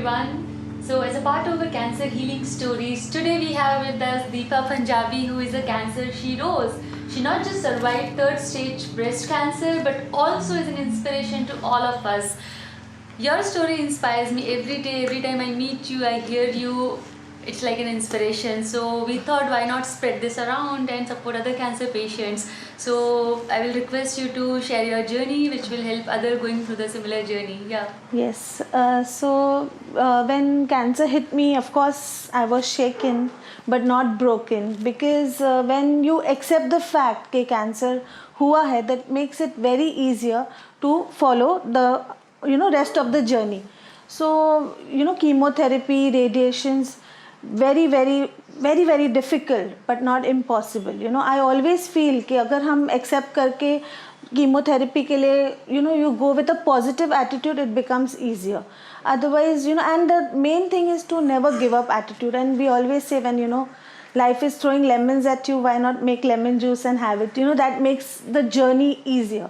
everyone. So, as a part of the Cancer Healing Stories, today we have with us Deepa Punjabi, who is a cancer she rose. She not just survived third stage breast cancer, but also is an inspiration to all of us. Your story inspires me every day. Every time I meet you, I hear you. It's like an inspiration. So we thought, why not spread this around and support other cancer patients? So I will request you to share your journey, which will help other going through the similar journey. Yeah. Yes. When cancer hit me, of course, I was shaken, but not broken, because when you accept the fact that cancer हुआ है, that makes it very easier to follow the rest of the journey. So chemotherapy, radiations, very difficult, but not impossible. I always feel कि अगर हम accept करके chemotherapy के लिए you go with a positive attitude, it becomes easier. Otherwise, and the main thing is to never give up attitude. And we always say, when life is throwing lemons at you, why not make lemon juice and have it? That makes the journey easier.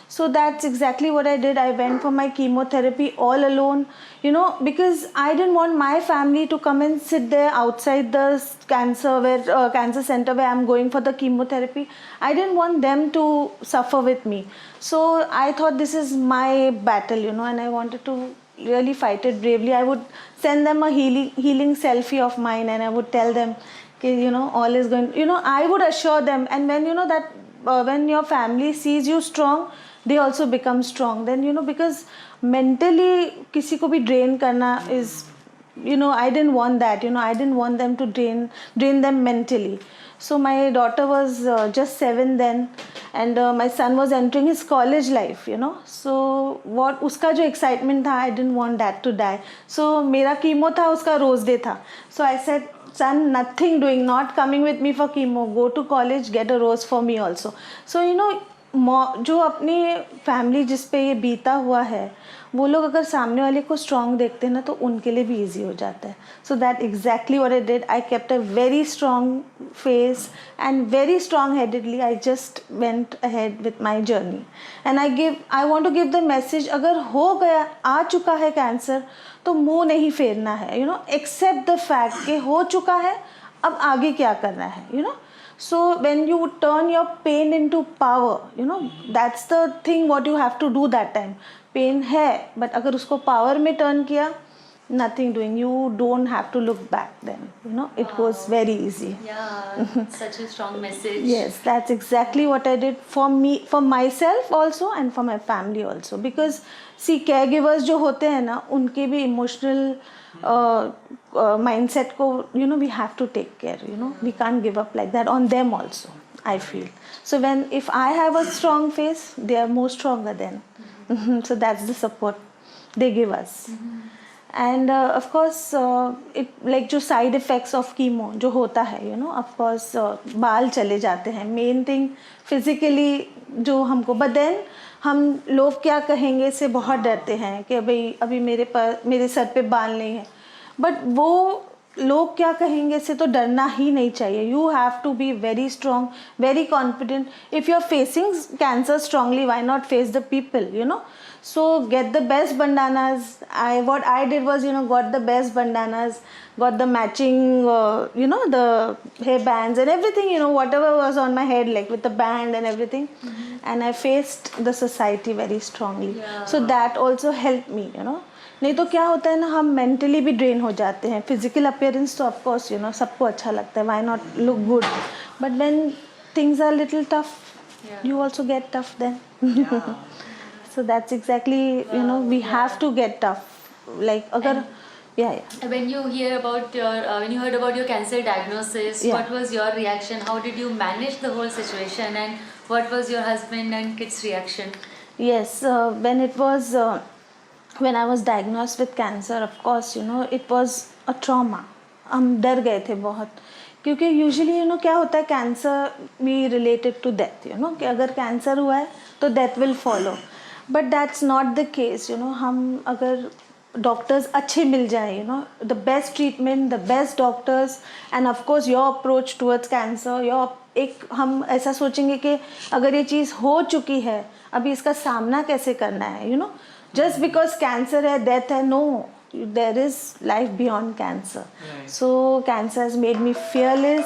So that's exactly what I did. I went for my chemotherapy all alone, because I didn't want my family to come and sit there outside the cancer center where I'm going for the chemotherapy. I didn't want them to suffer with me. So I thought this is my battle, and I wanted to really fight it bravely. I would send them a healing selfie of mine, and I would tell them, all is going, I would assure them. And when, that when your family sees you strong, they also become strong. Then because mentally किसी को भी drain करना is, I didn't want that. I didn't want them to drain them mentally. So my daughter was just 7 then, and my son was entering his college life. So what उसका जो excitement था, I didn't want that to die. So मेरा chemo था, उसका rose day था. So I said, son, nothing doing, not coming with me for chemo, go to college, get a rose for me also. So जो अपनी family जिस पे ये बीता हुआ है, वो लोग अगर सामने वाले को स्ट्रॉन्ग देखते हैं ना, तो उनके लिए भी इजी हो जाता है. So that exactly what I did. I kept a very strong face and very strong headedly I just went ahead with my journey. And I want to give the message, अगर हो गया, आ चुका है cancer, तो मुंह नहीं फेरना है. एक्सेप्ट द फैक्ट कि हो चुका है, अब आगे क्या करना है. So when you turn your pain into power, that's the thing what you have to do that time. Pain है, but अगर उसको power में turn किया, nothing doing. You don't have to look back then. It goes very easy. Yeah, such a strong message. Yes, that's exactly what I did for me, for myself also, and for my family also. Because see, caregivers जो होते हैं ना, उनके भी emotional mindset को, we have to take care. We can't give up like that on them also, I feel. So if I have a strong face, they are more stronger then. So that's the support they give us. And of course, it like जो side effects of chemo जो होता है, of course, बाल चले जाते हैं. Main thing physically जो हमको, but then हम लोग क्या कहेंगे से बहुत डरते हैं कि भाई अभी मेरे सर पे बाल नहीं है. बट वो लोग क्या कहेंगे से तो डरना ही नहीं चाहिए. You have to be very strong, very confident. If you are facing cancer strongly, why not face the people. So get the best bandanas. What I did was, got the best bandanas, got the matching, the hair bands and everything, whatever was on my head, like with the band and everything. And I faced the society very strongly. Yeah. So that also helped me, नहीं तो क्या होता है ना, हम mentally भी drain हो जाते हैं. फिजिकल अपीयरेंस तो ऑफ कोर्स सबको अच्छा लगता है, why not look good. But when things are little tough, you also get tough then. So that's exactly, we have to get tough. Like agar When you heard about your cancer diagnosis, what was your reaction? How did you manage the whole situation, and what was your husband and kids' reaction? Yes, when I was diagnosed with cancer, of course, it was a trauma. हम डर गए थे बहुत, क्योंकि usually क्या होता है, cancer भी रिलेटेड टू डेथ. कि अगर कैंसर हुआ है तो death will follow. But that's not the case. हम अगर डॉक्टर्स अच्छे मिल जाए, the best treatment, the best doctors, and of course your approach towards cancer, हम ऐसा सोचेंगे कि अगर ये चीज़ हो चुकी है, अभी इसका सामना कैसे करना है. जस्ट बिकॉज कैंसर है, डेथ है, no. there is life beyond cancer. Right. So cancer has made me fearless,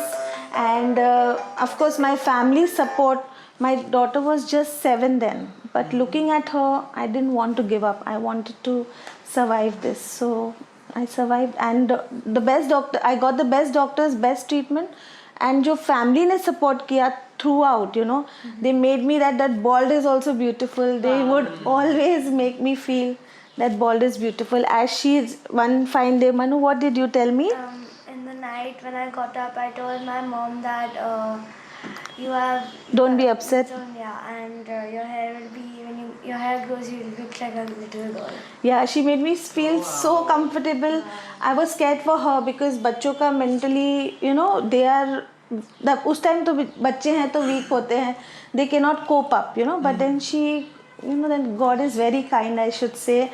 and of course my family support. My daughter was just 7 then, but looking at her, I didn't want to give up. I wanted to survive this. So I survived, and the best doctor, I got the best doctors, best treatment, and जो family ने support किया throughout, you know, they made me that bald is also beautiful. They would always make me feel that bald is beautiful. As she's one fine day, Manu, what did you tell me? In the night when I got up, I told my mom that you have. Don't be upset. Yeah, and your hair will be your hair grows, you will look like a little girl. Yeah, she made me feel so comfortable. I was scared for her because बच्चों का mentally, you know, they are उस time तो बच्चे हैं तो week होते हैं, they cannot cope up, you know, but then she, you know, then God is very kind, I should say.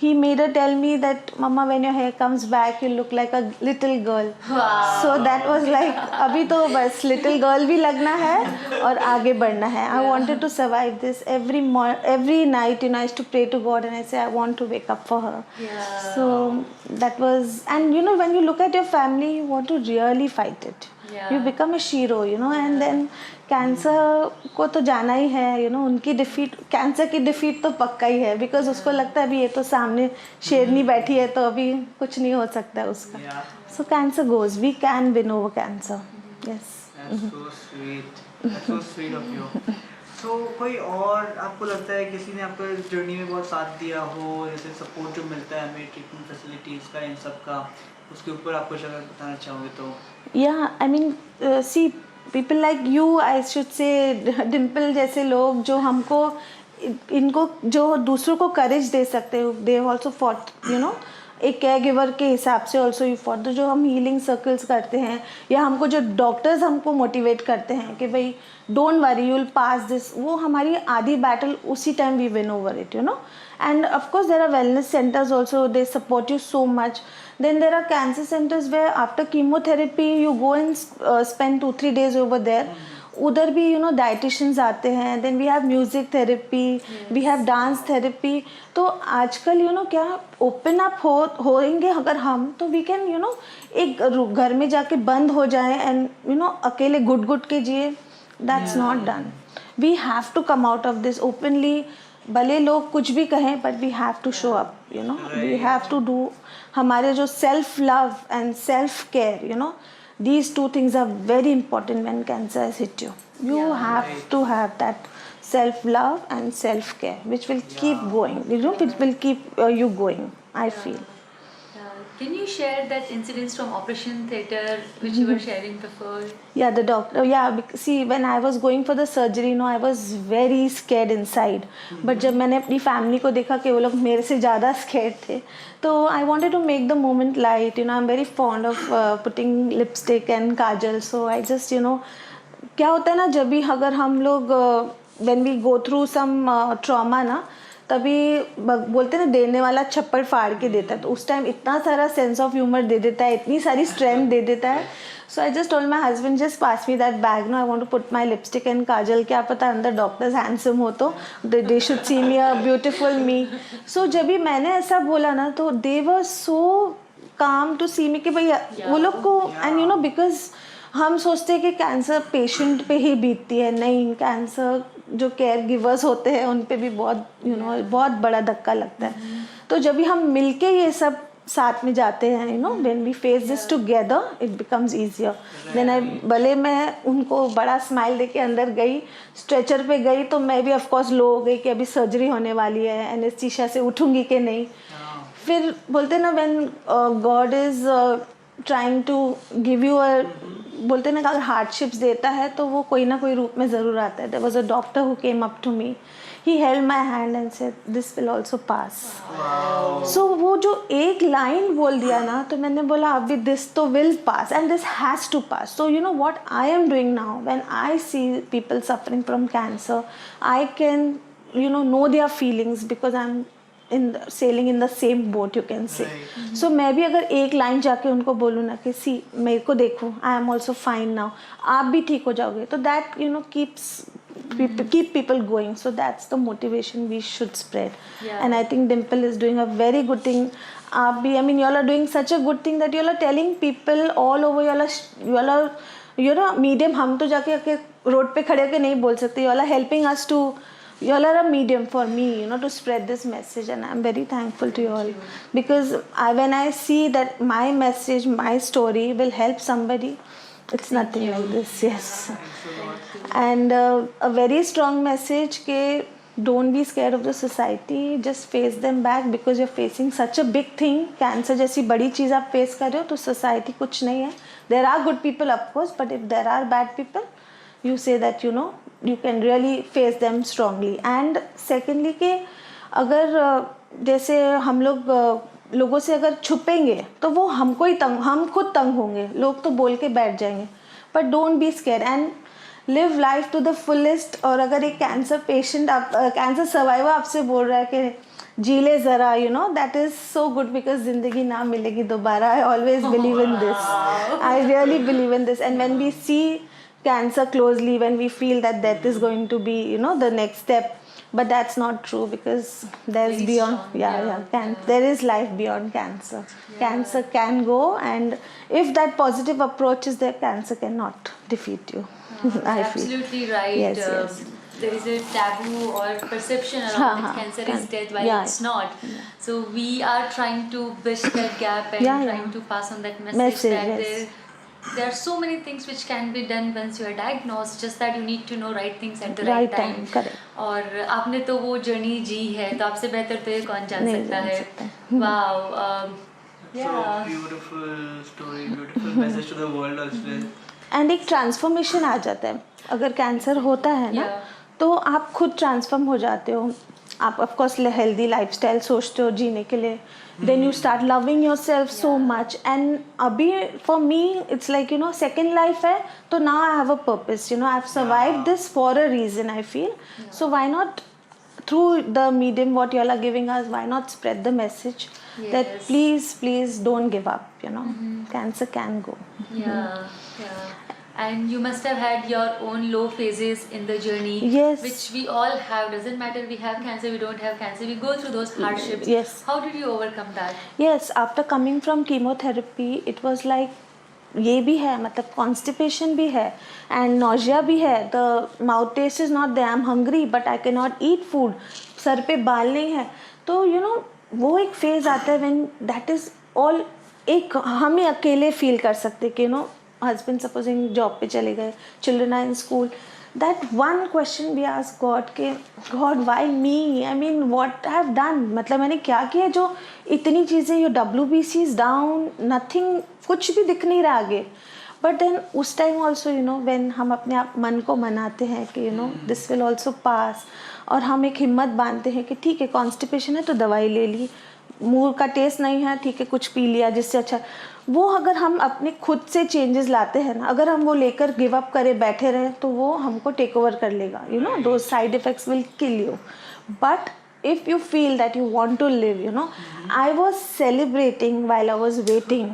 He made her tell me that Mama, when your hair comes back, you look like a little girl. Wow. So that was like, अभी तो बस little girl भी लगना है और आगे बढ़ना है. I wanted to survive this every night. You know, I used to pray to God and I say I want to wake up for her. Yeah. So that was, and you know, when you look at your family, you want to really fight it. Yeah. You become a shiro, you know, and then cancer को तो जाना ही है, you know, उनकी defeat, cancer की defeat तो पक्का ही है, because उसको लगता है अभी ये तो सामने शेरनी बैठी है तो अभी कुछ नहीं हो सकता है उसका. Yeah. So cancer goes, we can win over cancer. Yes. That's so sweet. That's so sweet of you. So कोई और आपको लगता है किसी ने आपको इस जर्नी में बहुत साथ दिया हो, जैसे सपोर्ट जो मिलता है हमें ट्रीटमेंट फैसिलिटीज़ का, इन सब का, उसके ऊपर आप कुछ अगर बताना चाहोगे तो? या I mean see people like you, I should say Dimple जैसे लोग जो हमको इनको जो दूसरों को करेज दे सकते हो, they also fought, you know, एक केयर गिवर के हिसाब से ऑल्सो यू फॉट. तो जो हम हीलिंग सर्कल्स करते हैं या हमको जो डॉक्टर्स हमको मोटिवेट करते हैं कि भाई don't worry you will pass this, वो हमारी आधी बैटल उसी time we win over it, you know. And of course there are wellness centers also, they support you so much. Then there are cancer centers where after chemotherapy you go and spend 2-3 days over there. उधर भी, you know, dietitians आते हैं. Then we have music therapy, we have dance therapy. तो आजकल, you know, क्या open up होएंगे अगर हम, तो we can, you know, एक घर में जाके बंद हो जाए and, you know, अकेले गुट के जिए. That's not done. We have to come out of this openly. भले लोग कुछ भी कहें, but we have to show up, you know, we have to do. हमारे जो self love and self care, you know, these two things are very important when cancer has hit you. You have to have that self love and self care, which will keep going, you know, which will keep you going, I feel. Can you share that incidents from Operation Theatre which you were sharing before? Yeah, the doctor. Yeah, see, when I was going for the surgery, I was very scared inside. But जब मैंने अपनी family को देखा कि वो लोग मेरे से ज़्यादा scared थे, तो I wanted to make the moment light. You know, I'm very fond of putting lipstick and kajal. So I just, you know, क्या होता है ना, जब भी अगर हम लोग when we go through some trauma ना, तभी बोलते हैं ना, देने वाला छप्पड़ फाड़ के देता है. तो उस टाइम इतना सारा सेंस ऑफ ह्यूमर दे देता है, इतनी सारी स्ट्रेंथ दे देता है. So I just told my husband, just pass me that bag, no, I want to put my lipstick and kajal. क्या पता अंदर डॉक्टर्स हैंडसम हो तो they should see me a beautiful मी. सो जब भी मैंने ऐसा बोला ना, तो दे वर सो काम टू सी मी कि भाई वो लोग को, एंड यू नो, बिकॉज हम सोचते हैं कि कैंसर पेशेंट पे ही बीतती है. नहीं, कैंसर जो केयर गिवर्स होते हैं उन पे भी बहुत, यू नो, बहुत बड़ा धक्का लगता है. तो जब भी हम मिलके ये सब साथ में जाते हैं, you know, when we face this together, it becomes easier. Then I, भले मैं उनको बड़ा स्माइल देके अंदर गई, स्ट्रेचर पे गई, तो मैं भी ऑफकोर्स लो हो गई कि अभी सर्जरी होने वाली है, एनेस्थीसिया से उठूंगी कि नहीं. फिर बोलते ना, when God is trying to give you a, बोलते ना, अगर हार्डशिप्स देता है तो वो कोई ना कोई रूप में ज़रूर आता है. There was a doctor who came up to me, he held my hand and said this will also pass. So वो जो एक लाइन बोल दिया ना, तो मैंने बोला अभी this too will pass and this has to pass. So you know what I am doing now, when I see people suffering from cancer, I can, you know their feelings because I'm sailing in the same boat, you can say. So मैं भी अगर एक line जाके उनको बोलूँ ना कि सी, मेरे को देखो, I am also fine now, आप भी ठीक हो जाओगे, तो that, you know, keeps keep people going. So that's the motivation we should spread. Yeah. And I think Dimple is doing a very good thing. I mean, you all are doing such a good thing that you all are telling people all over. You all are medium. हम तो जाके road पे खड़े होके नहीं बोल सकते. You all are helping us to. You all are a medium for me, to spread this message, and I'm very thankful to you all, because when I see that my message, my story will help somebody, it's nothing like this. Yes. And a very strong message ke don't be scared of the society, just face them back, because you're facing such a big thing. Cancer जैसी बड़ी चीज़ आप face कर रहे हो, तो society कुछ नहीं है. There are good people of course, but if there are bad people, you say that you can really face them strongly. And secondly कि अगर जैसे हम लोगों से अगर छुपेंगे तो वो हमको ही हम खुद तंग होंगे. लोग तो बोल के बैठ जाएंगे. But don't be scared and live life to the fullest. और अगर एक कैंसर पेशेंट कैंसर सर्वाइवर आपसे बोल रहा है कि जी ले ज़रा, that is so good, because ज़िंदगी ना मिलेगी दोबारा. I always believe in this. I really believe in this. And when we see cancer closely, when we feel that death is going to be the next step, but that's not true, because there's Very beyond strong, there is life beyond cancer. Cancer can go, and if that positive approach is there, cancer cannot defeat you. I feel Absolutely right. Yes. There is a taboo or perception around that cancer is death, while it's not. So we are trying to bridge that gap and trying to pass on that message that there are so many things which can be done once you are diagnosed, just that you need to know right things at the right time. Correct. और आपने तो वो journey जी है, तो आपसे बेहतर तो ये कौन जान सकता है. Wow. So beautiful story, beautiful message to the world also. And एक ट्रांसफॉर्मेशन आ जाता है. अगर कैंसर होता है ना, तो आप खुद ट्रांसफॉर्म हो जाते हो. आप ऑफ कोर्स हेल्दी लाइफस्टाइल सोचते हो जीने के लिए. Then you start loving yourself so much. And अभी for me it's like second life है, तो now I have a purpose. I have survived this for a reason, I feel. So why not through the medium what you all are giving us, why not spread the message that please don't give up. Cancer can go. And you must have had your own low phases in the journey. Yes. Which we all have. Doesn't matter we have cancer, we don't have cancer. We go through those hardships. Yes. How did you overcome that? Yes, after coming from chemotherapy, it was like ये भी है, मतलब constipation भी है and nausea भी है. The mouth taste is not there. I am hungry but I can not eat food. सर पे बाल नहीं है. तो वो एक फेज आता है व्हेन दैट इज ऑल. एक हम ही अकेले फील कर सकते कि हस्बैंड सपोजिंग जॉब पे चले गए, children are in school. That one question we ask god के god why me, I mean what I have done. मतलब मैंने क्या किया जो इतनी चीज़ें, your WBC is down, nothing, कुछ भी दिख नहीं रहा आगे. बट देन उस टाइम ऑल्सो व्हेन हम अपने आप मन को मनाते हैं कि दिस विल ऑल्सो पास, और हम एक हिम्मत बांधते हैं कि ठीक है कॉन्स्टिपेशन है तो दवाई ले ली, मुंह का टेस्ट नहीं है ठीक है कुछ पी लिया जिससे अच्छा. वो अगर हम अपने खुद से चेंजेस लाते हैं ना, अगर हम वो लेकर गिव अप करे बैठे रहे, तो वो हमको टेक ओवर कर लेगा. Those side effects will kill you. But if you feel that you want to live, I was celebrating while I was waiting.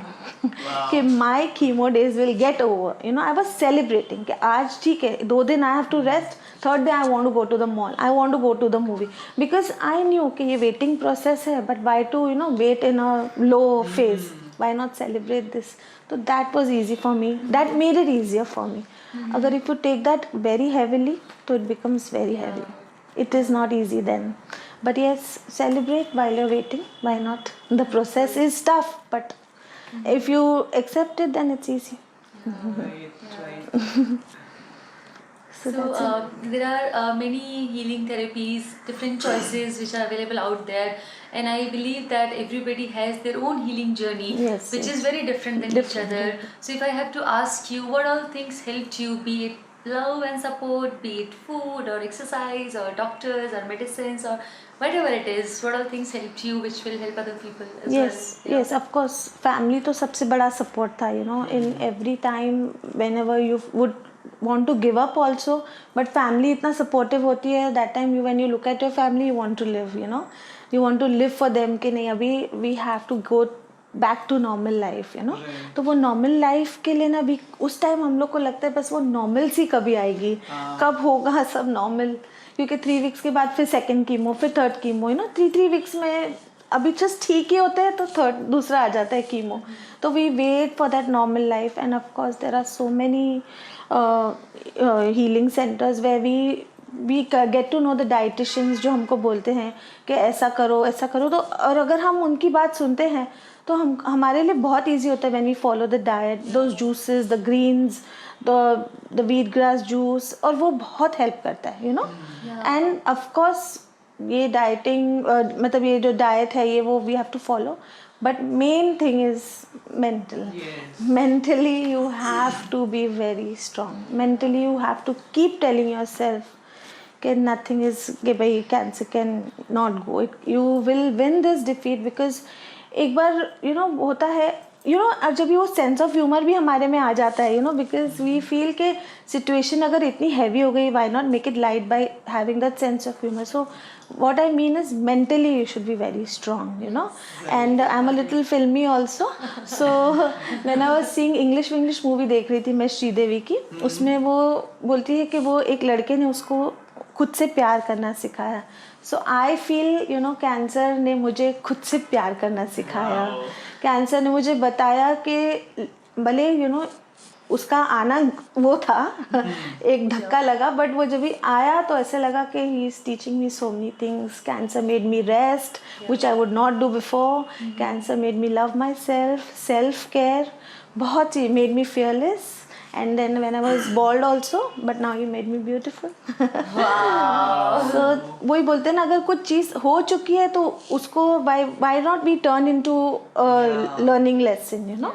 कि my chemo days will get over. I was celebrating कि आज ठीक है 2 दिन I have to rest, 3rd day I want to go to the mall, I want to go to the movie, because I knew कि ये waiting process है. But why to wait in a low phase? Why not celebrate this? So that was easy for me. That made it easier for me. अगर if you take that very heavily, तो it becomes very heavy. It is not easy then. But yes, celebrate while you're waiting. Why not? The process is tough, but if you accept it, then it's easy. Right. So there are many healing therapies, different choices which are available out there, and I believe that everybody has their own healing journey, which is very different than each other. So if I have to ask you, what all things helped you, be it love and support, be it food or exercise or doctors or medicines or whatever it is, what all things helped you which will help other people as well? Yes, of course. Family तो सबसे बड़ा support था, in every time whenever you would want to give up also, but family इतना supportive होती है. That time when you look at your family, you want to live, you want to live for them कि नहीं अभी we have to go back to normal life, you know. Right. तो वो normal life के लिए ना भी उस टाइम हम लोग को लगता है बस वो नॉर्मल सी कभी आएगी, कब होगा सब नॉर्मल. क्योंकि 3 वीक्स के बाद फिर सेकंड कीमो, फिर third chemo, you know. 3 weeks में अभी जस्ट ठीक ही होते हैं तो थर्ड दूसरा आ जाता है कीमो. तो we wait for that normal life. And of course there are so many healing centres where we get to know the dietitians जो हमको बोलते हैं कि ऐसा करो ऐसा करो. तो और अगर हम उनकी बात सुनते हैं तो हमारे लिए बहुत ईजी होता है when we follow the diet, those juices, the greens, the wheat grass juice, और वो बहुत हेल्प करता है, you know. And of course ये डाइटिंग मतलब ये जो डाइट है ये वो we have to follow, but main thing is mental. mentally you have to be very strong. Mentally you have to keep telling yourself that nothing is कि भाई cancer can not go. You will win this defeat because एक बार you know होता है, you know, और जब ये वो sense of humour भी हमारे में आ जाता है, you know, because we feel कि सिचुएशन अगर इतनी हैवी हो गई, why not make it light by having that sense of humor. So what I mean is mentally you should be very strong, you know. And I'm a little filmy also. So when I was seeing English movie देख रही थी मैं श्रीदेवी की, उसमें वो बोलती है कि वो एक लड़के ने उसको खुद से प्यार करना सिखाया. So I feel you know cancer ने मुझे खुद से प्यार करना सिखाया. कैंसर ने मुझे बताया कि भले यू नो उसका आना वो था एक धक्का लगा, बट वो जब भी आया तो ऐसे लगा कि he is teaching me so many things. Cancer made me rest which I would not do before. Cancer made me love my self care. बहुत चीज made me fearless. And then when I was bald also, but now you made me beautiful. So वही बोलते हैं ना, अगर कुछ चीज़ हो चुकी है तो उसको why not be turned into a learning lesson, you know.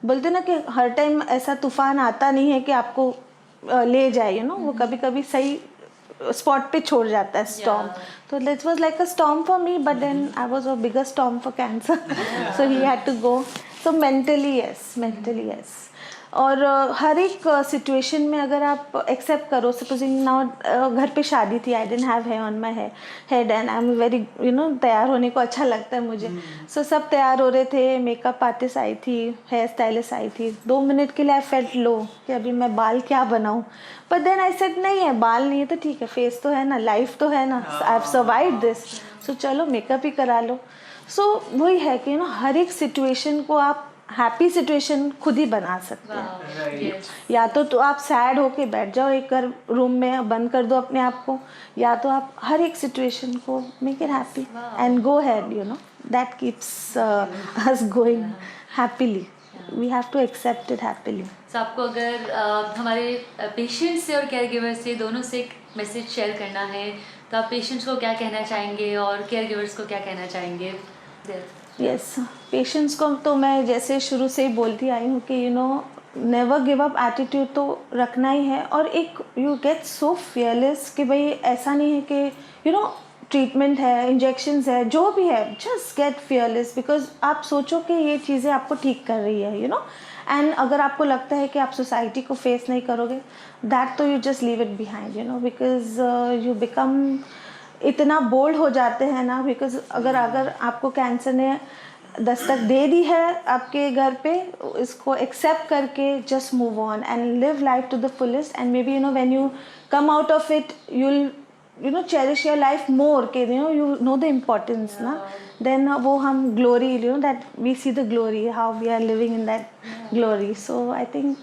बोलते हैं ना कि हर टाइम ऐसा तूफान आता नहीं है कि आपको ले जाए, you know. वो कभी कभी सही स्पॉट पे छोड़ जाता है storm. तो it was like a storm for me, but then I was a bigger storm for cancer. So he had to go. So mentally yes. और हर एक सिचुएशन में अगर आप एक्सेप्ट करो, सपोजिंग नाउ घर पे शादी थी, I didn't have hair on my head and I am very you know तैयार होने को अच्छा लगता है मुझे. सो सब तैयार हो रहे थे, मेकअप आर्टिस्ट आई थी, हेयर स्टाइलिस्ट आई थी. 2 मिनट के लिए आई फेल्ट लो कि अभी मैं बाल क्या बनाऊँ. बट देन आई सेड नहीं है, बाल नहीं है तो ठीक है, फेस तो है ना, लाइफ तो है ना, आई हैव सर्वाइव्ड दिस, सो चलो मेकअप ही करा लो. सो वही है कि यू नो हर एक सिचुएशन को आप हैप्पी सिचुएशन खुद ही बना सकते हैं. या तो आप सैड होके बैठ जाओ एक रूम में, बंद कर दो अपने आप को, या तो आप हर एक सिचुएशन को make it happy and go ahead, you know. That keeps us going happily. We have to accept it happily. So, आपको अगर हमारे पेशेंट्स से और केयर गिवर्स से दोनों से एक मैसेज शेयर करना है तो आप पेशेंट्स को क्या कहना चाहेंगे और केयर गिवर्स को क्या कहना चाहेंगे? यस, पेशेंट्स को तो मैं जैसे शुरू से ही बोलती आई हूँ कि you know never give up attitude तो रखना ही है. और एक यू गेट सो फियरलेस कि भाई ऐसा नहीं है कि यू नो ट्रीटमेंट है, इंजेक्शंस है, जो भी है, जस्ट गेट फियरलेस. बिकॉज आप सोचो कि ये चीज़ें आपको ठीक कर रही है, यू नो. एंड अगर आपको लगता है कि आप सोसाइटी को फेस नहीं करोगे, दैट तो you just leave it behind, you know. Because you become इतना बोल्ड हो जाते हैं ना. बिकॉज अगर आपको कैंसर ने दस्तक दे दी है आपके घर पे, इसको एक्सेप्ट करके just move on and live life to the fullest. And maybe you know when you come out of it you know cherish your life more के यू नो द इम्पोर्टेंस ना. Then वो हम glory you know that we see the glory, how we are living in that glory. So I think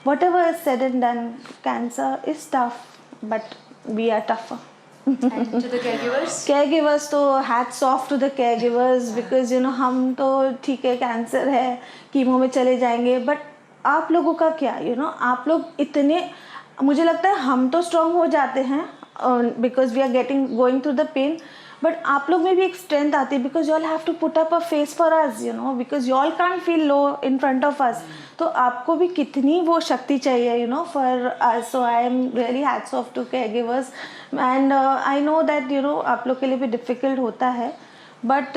whatever is said and done, cancer is tough but we are tougher. And to the caregivers? Caregivers तो hats off to the caregivers because you know हम तो ठीक है cancer है, chemo में चले जाएंगे, but आप लोगों का क्या, यू नो. आप लोग इतने, मुझे लगता है हम तो स्ट्रॉन्ग हो जाते हैं because we are going through the pain, but आप लोग में भी एक स्ट्रेंथ आती है because you all have to put up a face for us, you know, because you all can't feel low in front of us. तो आपको भी कितनी वो शक्ति चाहिए, you know, for us. So I am really hats off to caregivers and I know that you know आप लोग के लिए भी डिफ़िकल्ट होता है, बट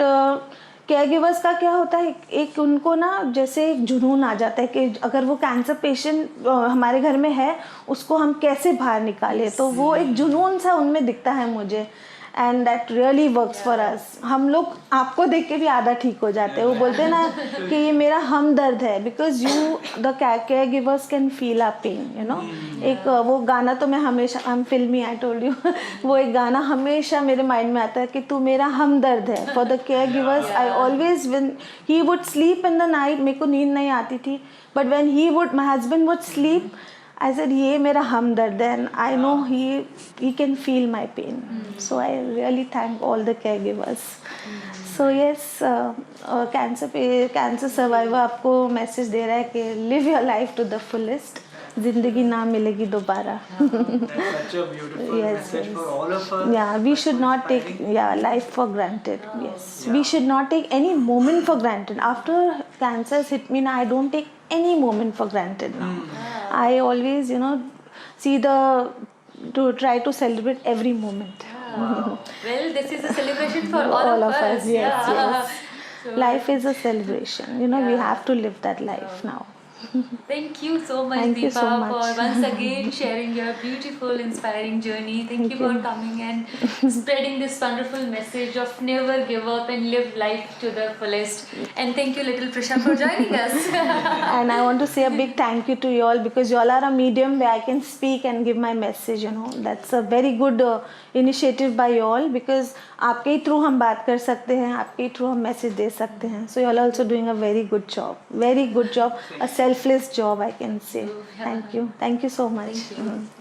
केयर गिवर्स का क्या होता है, एक उनको ना जैसे एक जुनून आ जाता है कि अगर वो कैंसर पेशेंट हमारे घर में है उसको हम कैसे बाहर निकालें. तो वो एक जुनून सा उनमें दिखता है मुझे. And that really works for us. हम लोग आपको देख के भी आधा ठीक हो जाते हैं. वो बोलते हैं ना कि ये मेरा हमदर्द है, because you the caregivers can feel our pain, you know. एक वो गाना तो मैं हमेशा, हम फिल्मी, आई टोल्ड यू, वो एक गाना हमेशा मेरे माइंड में आता है कि तू मेरा हमदर्द है. For the care givers I always, when he would sleep in the night, मेरे को नींद नहीं आती थी, but when he would, my husband would sleep, I said, ये मेरा हमदर्द है, and I know he can feel my pain. So I really thank all the caregivers. So yes, cancer survivor आपको मैसेज दे रहा है कि live your life to the fullest. जिंदगी ना मिलेगी दोबारा. That's such a beautiful message for all of us. Yeah, we should not take life for granted. Yes, we should not take any moment for granted. After cancer has hit me now, I don't take any moment for granted now. I always, see to try to celebrate every moment. Well, this is a celebration for all of us. Yes, Yeah. yes. So, Life is a celebration. We have to live that life now. thank you so much, Thank you Deepa, so much. for once again sharing your beautiful, inspiring journey. Thank you for coming and spreading this wonderful message of never give up and live life to the fullest. And thank you, little Prisha, for joining us. And I want to say a big thank you to you all, because you all are a medium where I can speak and give my message. That's a very good initiative by you all, because आपके ही through हम बात कर सकते हैं, आपके ही through हम message दे सकते हैं. So you all also doing a very good job, a selfless job, I can say. Thank you so much. Thank you.